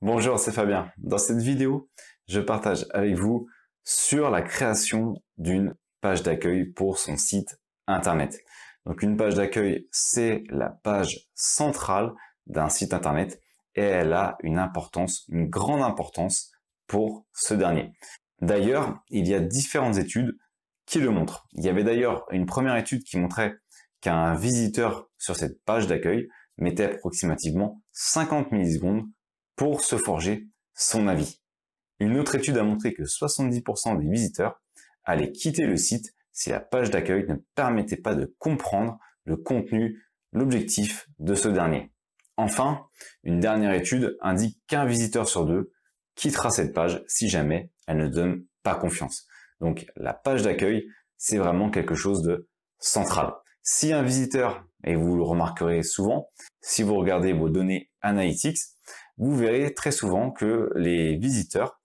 Bonjour, c'est Fabien. Dans cette vidéo, je partage avec vous sur la création d'une page d'accueil pour son site internet. Donc une page d'accueil, c'est la page centrale d'un site internet et elle a une importance, une grande importance pour ce dernier. D'ailleurs, il y a différentes études qui le montrent. Il y avait d'ailleurs une première étude qui montrait qu'un visiteur sur cette page d'accueil mettait approximativement 50 millisecondes pour se forger son avis. Une autre étude a montré que 70% des visiteurs allaient quitter le site si la page d'accueil ne permettait pas de comprendre le contenu, l'objectif de ce dernier. Enfin, une dernière étude indique qu'un visiteur sur deux quittera cette page si jamais elle ne donne pas confiance. Donc la page d'accueil, c'est vraiment quelque chose de central. Si un visiteur, et vous le remarquerez souvent, si vous regardez vos données Analytics, vous verrez très souvent que les visiteurs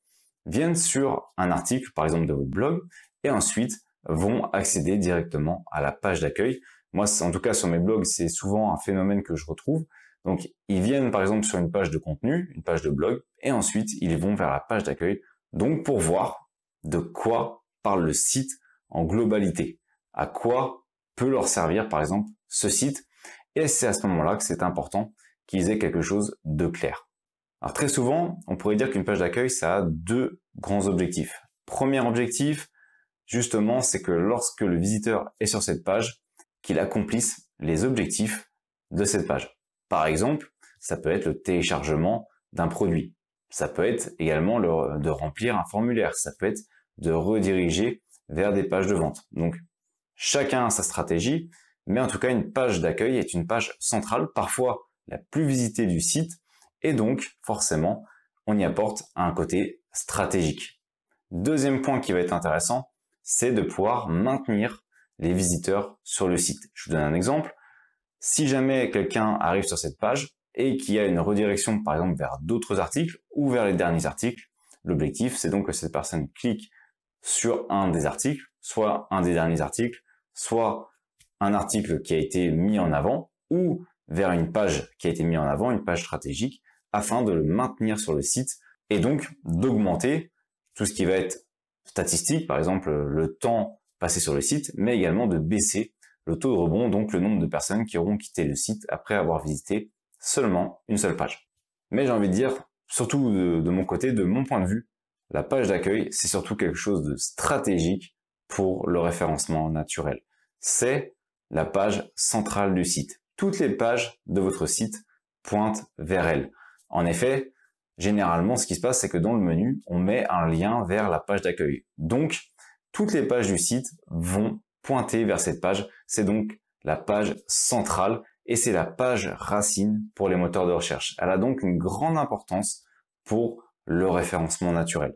viennent sur un article, par exemple de votre blog, et ensuite vont accéder directement à la page d'accueil. Moi, en tout cas, sur mes blogs, c'est souvent un phénomène que je retrouve. Donc, ils viennent par exemple sur une page de contenu, une page de blog, et ensuite, ils vont vers la page d'accueil, donc pour voir de quoi parle le site en globalité, à quoi peut leur servir, par exemple, ce site. Et c'est à ce moment-là que c'est important qu'ils aient quelque chose de clair. Alors très souvent, on pourrait dire qu'une page d'accueil, ça a deux grands objectifs. Premier objectif, justement, c'est que lorsque le visiteur est sur cette page, qu'il accomplisse les objectifs de cette page. Par exemple, ça peut être le téléchargement d'un produit. Ça peut être également de remplir un formulaire. Ça peut être de rediriger vers des pages de vente. Donc, chacun a sa stratégie, mais en tout cas, une page d'accueil est une page centrale, parfois la plus visitée du site, et donc, forcément, on y apporte un côté stratégique. Deuxième point qui va être intéressant, c'est de pouvoir maintenir les visiteurs sur le site. Je vous donne un exemple. Si jamais quelqu'un arrive sur cette page et qu'il y a une redirection, par exemple, vers d'autres articles ou vers les derniers articles, l'objectif, c'est donc que cette personne clique sur un des articles, soit un des derniers articles, soit un article qui a été mis en avant ou vers une page qui a été mise en avant, une page stratégique, afin de le maintenir sur le site et donc d'augmenter tout ce qui va être statistique, par exemple le temps passé sur le site, mais également de baisser le taux de rebond, donc le nombre de personnes qui auront quitté le site après avoir visité seulement une seule page. Mais j'ai envie de dire, surtout de mon côté, de mon point de vue, la page d'accueil, c'est surtout quelque chose de stratégique pour le référencement naturel. C'est la page centrale du site. Toutes les pages de votre site pointent vers elle. En effet, généralement, ce qui se passe, c'est que dans le menu, on met un lien vers la page d'accueil. Donc, toutes les pages du site vont pointer vers cette page. C'est donc la page centrale et c'est la page racine pour les moteurs de recherche. Elle a donc une grande importance pour le référencement naturel.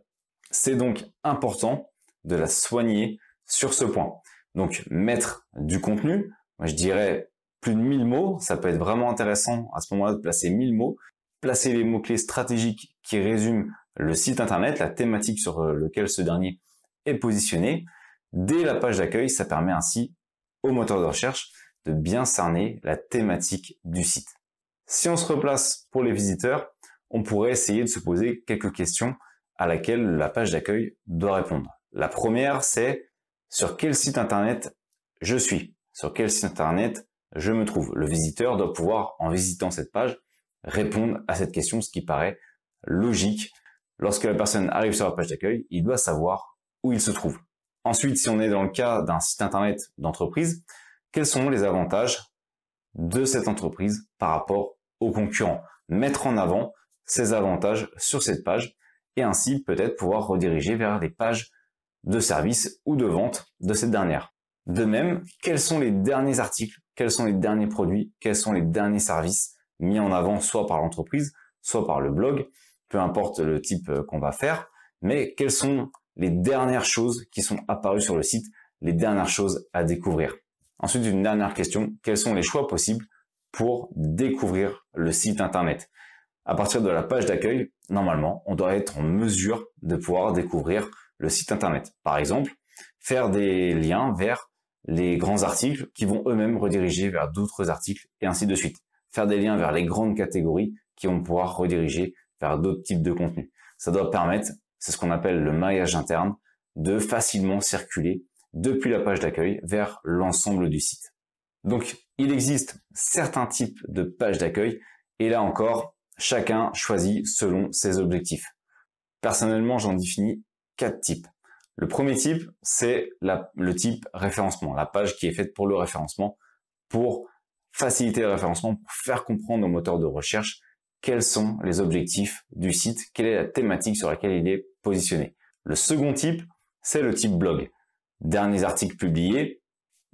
C'est donc important de la soigner sur ce point. Donc, mettre du contenu, moi je dirais plus de 1000 mots, ça peut être vraiment intéressant à ce moment-là de placer 1000 mots, placer les mots-clés stratégiques qui résument le site internet, la thématique sur lequel ce dernier est positionné. Dès la page d'accueil, ça permet ainsi au moteur de recherche de bien cerner la thématique du site. Si on se replace pour les visiteurs, on pourrait essayer de se poser quelques questions à laquelle la page d'accueil doit répondre. La première, c'est sur quel site internet je suis, sur quel site internet je me trouve. Le visiteur doit pouvoir, en visitant cette page, répondre à cette question, ce qui paraît logique. Lorsque la personne arrive sur la page d'accueil, il doit savoir où il se trouve. Ensuite, si on est dans le cas d'un site internet d'entreprise, quels sont les avantages de cette entreprise par rapport aux concurrents? Mettre en avant ces avantages sur cette page et ainsi peut-être pouvoir rediriger vers des pages de service ou de vente de cette dernière. De même, quels sont les derniers articles, quels sont les derniers produits, quels sont les derniers services mis en avant soit par l'entreprise, soit par le blog, peu importe le type qu'on va faire, mais quelles sont les dernières choses qui sont apparues sur le site, les dernières choses à découvrir. Ensuite, une dernière question, quels sont les choix possibles pour découvrir le site internet? À partir de la page d'accueil, normalement, on doit être en mesure de pouvoir découvrir le site internet. Par exemple, faire des liens vers les grands articles qui vont eux-mêmes rediriger vers d'autres articles et ainsi de suite. Faire des liens vers les grandes catégories qui vont pouvoir rediriger vers d'autres types de contenus. Ça doit permettre, c'est ce qu'on appelle le maillage interne, de facilement circuler depuis la page d'accueil vers l'ensemble du site. Donc, il existe certains types de pages d'accueil et là encore, chacun choisit selon ses objectifs. Personnellement, j'en définis 4 types. Le premier type, c'est le type référencement, la page qui est faite pour le référencement, pour faciliter le référencement, pour faire comprendre au moteur de recherche quels sont les objectifs du site, quelle est la thématique sur laquelle il est positionné. Le second type, c'est le type blog. Derniers articles publiés,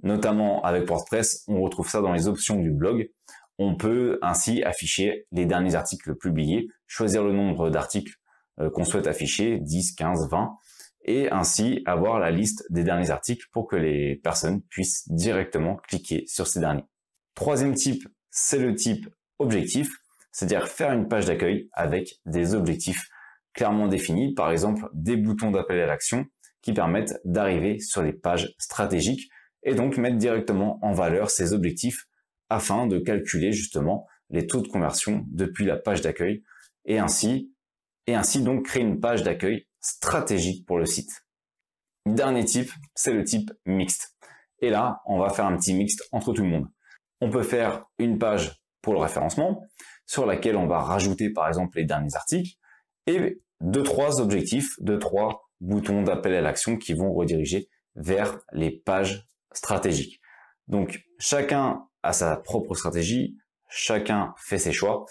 notamment avec WordPress, on retrouve ça dans les options du blog. On peut ainsi afficher les derniers articles publiés, choisir le nombre d'articles qu'on souhaite afficher, 10, 15, 20, et ainsi avoir la liste des derniers articles pour que les personnes puissent directement cliquer sur ces derniers. Troisième type, c'est le type objectif, c'est-à-dire faire une page d'accueil avec des objectifs clairement définis, par exemple des boutons d'appel à l'action qui permettent d'arriver sur les pages stratégiques et donc mettre directement en valeur ces objectifs afin de calculer justement les taux de conversion depuis la page d'accueil et ainsi donc créer une page d'accueil stratégique pour le site. Dernier type, c'est le type mixte. Et là, on va faire un petit mixte entre tout le monde. On peut faire une page pour le référencement, sur laquelle on va rajouter par exemple les derniers articles, et 2-3 objectifs, 2-3 boutons d'appel à l'action qui vont rediriger vers les pages stratégiques. Donc chacun a sa propre stratégie, chacun fait ses choix.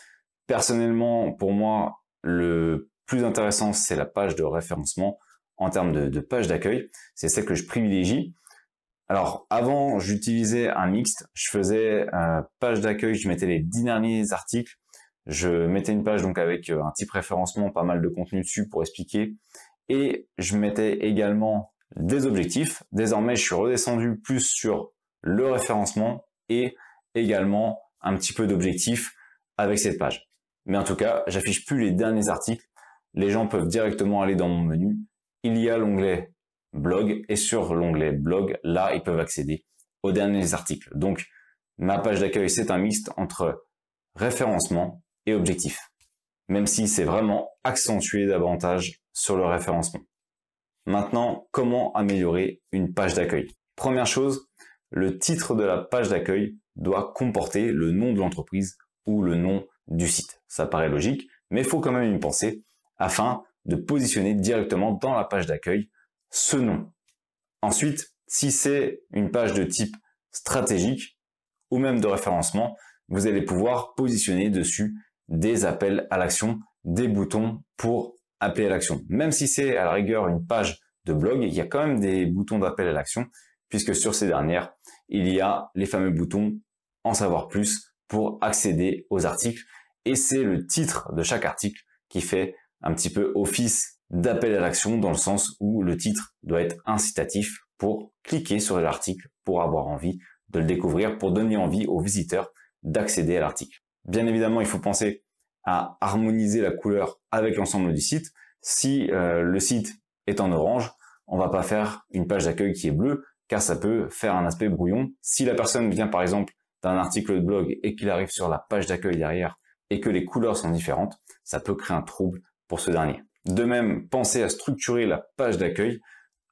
Personnellement, pour moi, le plus intéressant, c'est la page de référencement en termes de page d'accueil. C'est celle que je privilégie. Alors, avant, j'utilisais un mixte. Je faisais page d'accueil, je mettais les 10 derniers articles. Je mettais une page donc avec un type référencement, pas mal de contenu dessus pour expliquer. Et je mettais également des objectifs. Désormais, je suis redescendu plus sur le référencement et également un petit peu d'objectifs avec cette page. Mais en tout cas, j'affiche plus les derniers articles. Les gens peuvent directement aller dans mon menu. Il y a l'onglet blog et sur l'onglet blog, là, ils peuvent accéder aux derniers articles. Donc, ma page d'accueil, c'est un mixte entre référencement et objectif, même si c'est vraiment accentué davantage sur le référencement. Maintenant, comment améliorer une page d'accueil? Première chose, le titre de la page d'accueil doit comporter le nom de l'entreprise ou le nom du site. Ça paraît logique, mais il faut quand même y penser afin de positionner directement dans la page d'accueil ce nom. Ensuite, si c'est une page de type stratégique ou même de référencement, vous allez pouvoir positionner dessus des appels à l'action, des boutons pour appeler à l'action. Même si c'est à la rigueur une page de blog, il y a quand même des boutons d'appel à l'action, puisque sur ces dernières, il y a les fameux boutons en savoir plus pour accéder aux articles. Et c'est le titre de chaque article qui fait un petit peu office d'appel à l'action dans le sens où le titre doit être incitatif pour cliquer sur l'article, pour avoir envie de le découvrir, pour donner envie aux visiteurs d'accéder à l'article. Bien évidemment, il faut penser à harmoniser la couleur avec l'ensemble du site. Si le site est en orange, on va pas faire une page d'accueil qui est bleue, car ça peut faire un aspect brouillon. Si la personne vient par exemple d'un article de blog et qu'il arrive sur la page d'accueil derrière et que les couleurs sont différentes, ça peut créer un trouble pour ce dernier. De même, pensez à structurer la page d'accueil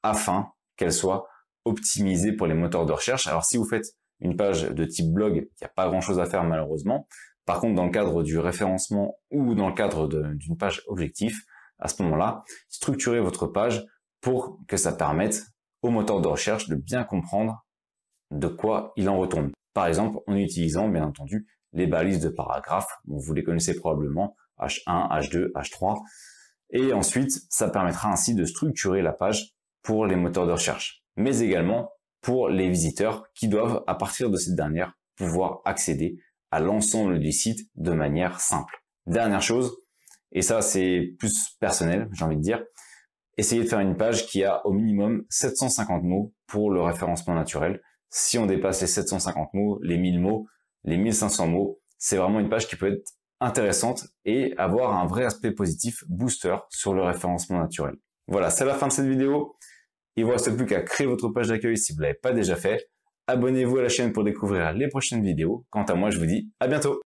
afin qu'elle soit optimisée pour les moteurs de recherche. Alors si vous faites une page de type blog, il n'y a pas grand chose à faire malheureusement. Par contre, dans le cadre du référencement ou dans le cadre d'une page objectif, à ce moment-là, structurez votre page pour que ça permette au moteur de recherche de bien comprendre de quoi il en retourne. Par exemple, en utilisant bien entendu les balises de paragraphes, vous les connaissez probablement, H1, H2, H3, et ensuite ça permettra ainsi de structurer la page pour les moteurs de recherche, mais également pour les visiteurs qui doivent, à partir de cette dernière, pouvoir accéder à l'ensemble du site de manière simple. Dernière chose, et ça c'est plus personnel, j'ai envie de dire, essayez de faire une page qui a au minimum 750 mots pour le référencement naturel. Si on dépasse les 750 mots, les 1000 mots, les 1500 mots, c'est vraiment une page qui peut être intéressante et avoir un vrai aspect positif booster sur le référencement naturel. Voilà, c'est la fin de cette vidéo. Il ne vous reste plus qu'à créer votre page d'accueil si vous ne l'avez pas déjà fait. Abonnez-vous à la chaîne pour découvrir les prochaines vidéos. Quant à moi, je vous dis à bientôt.